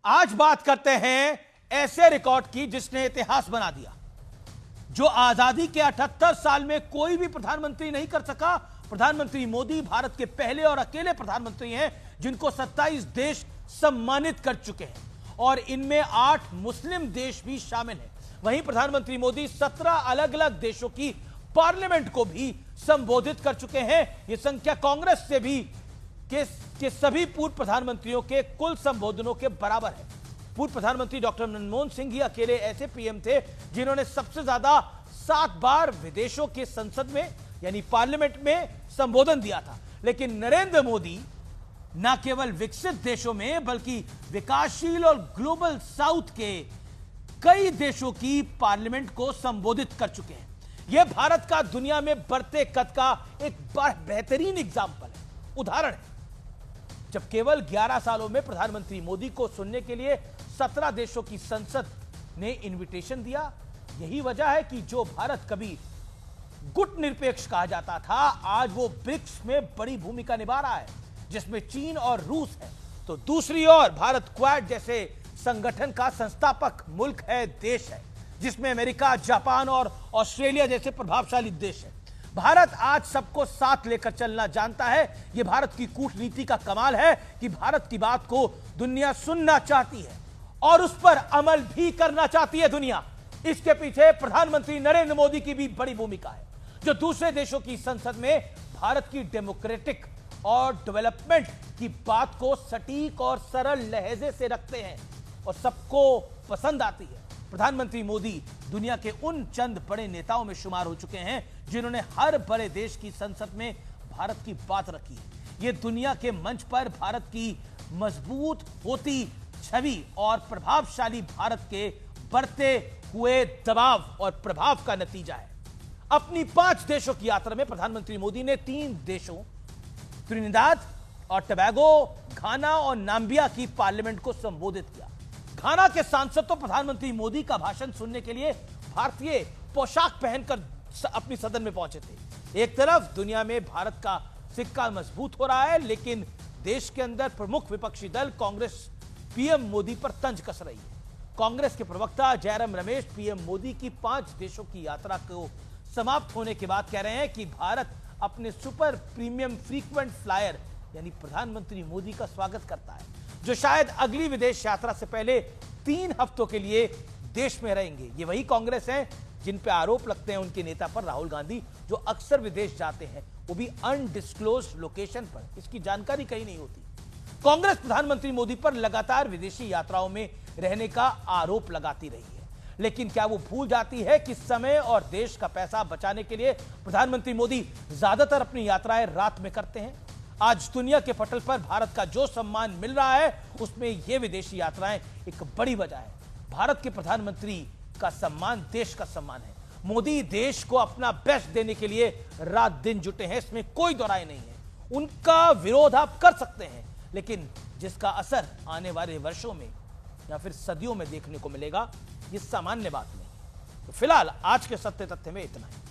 आज बात करते हैं ऐसे रिकॉर्ड की जिसने इतिहास बना दिया, जो आजादी के 78 साल में कोई भी प्रधानमंत्री नहीं कर सका। प्रधानमंत्री मोदी भारत के पहले और अकेले प्रधानमंत्री हैं जिनको 27 देश सम्मानित कर चुके हैं और इनमें 8 मुस्लिम देश भी शामिल हैं। वहीं प्रधानमंत्री मोदी 17 अलग अलग देशों की पार्लियामेंट को भी संबोधित कर चुके हैं। यह संख्या कांग्रेस से भी के सभी पूर्व प्रधानमंत्रियों के कुल संबोधनों के बराबर है। पूर्व प्रधानमंत्री डॉक्टर मनमोहन सिंह ही अकेले ऐसे पीएम थे जिन्होंने सबसे ज्यादा 7 बार विदेशों के संसद में यानी पार्लियामेंट में संबोधन दिया था। लेकिन नरेंद्र मोदी न केवल विकसित देशों में बल्कि विकासशील और ग्लोबल साउथ के कई देशों की पार्लियामेंट को संबोधित कर चुके हैं। यह भारत का दुनिया में बढ़ते कद का एक बेहतरीन एग्जाम्पल है, उदाहरण है। जब केवल 11 सालों में प्रधानमंत्री मोदी को सुनने के लिए 17 देशों की संसद ने इनविटेशन दिया। यही वजह है कि जो भारत कभी गुट निरपेक्ष कहा जाता था, आज वो ब्रिक्स में बड़ी भूमिका निभा रहा है, जिसमें चीन और रूस है। तो दूसरी ओर भारत क्वाड जैसे संगठन का संस्थापक मुल्क है, देश है, जिसमें अमेरिका, जापान और ऑस्ट्रेलिया जैसे प्रभावशाली देश है। भारत आज सबको साथ लेकर चलना जानता है। यह भारत की कूटनीति का कमाल है कि भारत की बात को दुनिया सुनना चाहती है और उस पर अमल भी करना चाहती है दुनिया। इसके पीछे प्रधानमंत्री नरेंद्र मोदी की भी बड़ी भूमिका है, जो दूसरे देशों की संसद में भारत की डेमोक्रेटिक और डेवलपमेंट की बात को सटीक और सरल लहजे से रखते हैं और सबको पसंद आती है। प्रधानमंत्री मोदी दुनिया के उन चंद बड़े नेताओं में शुमार हो चुके हैं जिन्होंने हर बड़े देश की संसद में भारत की बात रखी है। ये दुनिया के मंच पर भारत की मजबूत होती छवि और प्रभावशाली भारत के बढ़ते हुए दबाव और प्रभाव का नतीजा है। अपनी 5 देशों की यात्रा में प्रधानमंत्री मोदी ने 3 देशों त्रिनिदाद और टोबैगो, घाना और नाम्बिया की पार्लियामेंट को संबोधित किया। घाना के सांसद तो प्रधानमंत्री मोदी का भाषण सुनने के लिए भारतीय पोशाक पहनकर अपनी सदन में पहुंचे थे। एक तरफ दुनिया में भारत का सिक्का मजबूत हो रहा है, लेकिन देश के अंदर प्रमुख विपक्षी दल कांग्रेस पीएम मोदी पर तंज कस रही है। कांग्रेस के प्रवक्ता जयराम रमेश पीएम मोदी की 5 देशों की यात्रा को समाप्त होने के बाद कह रहे हैं कि भारत अपने सुपर प्रीमियम फ्रीक्वेंट फ्लायर यानी प्रधानमंत्री मोदी का स्वागत करता है, जो शायद अगली विदेश यात्रा से पहले 3 हफ्तों के लिए देश में रहेंगे। ये वही कांग्रेस है जिन पे आरोप लगते हैं उनके नेता पर, राहुल गांधी, जो अक्सर विदेश जाते हैं, वो भी अनडिस्क्लोज्ड लोकेशन पर। इसकी जानकारी कहीं नहीं होती। कांग्रेस प्रधानमंत्री मोदी पर लगातार विदेशी यात्राओं में रहने का आरोप लगाती रही है, लेकिन क्या वो भूल जाती है कि समय और देश का पैसा बचाने के लिए प्रधानमंत्री मोदी ज्यादातर अपनी यात्राएं रात में करते हैं। आज दुनिया के पटल पर भारत का जो सम्मान मिल रहा है, उसमें ये विदेशी यात्राएं एक बड़ी वजह है। भारत के प्रधानमंत्री का सम्मान देश का सम्मान है। मोदी देश को अपना बेस्ट देने के लिए रात दिन जुटे हैं, इसमें कोई दो राय नहीं है। उनका विरोध आप कर सकते हैं, लेकिन जिसका असर आने वाले वर्षों में या फिर सदियों में देखने को मिलेगा, ये सामान्य बात नहीं। तो फिलहाल आज के सत्य तथ्य में इतना ही।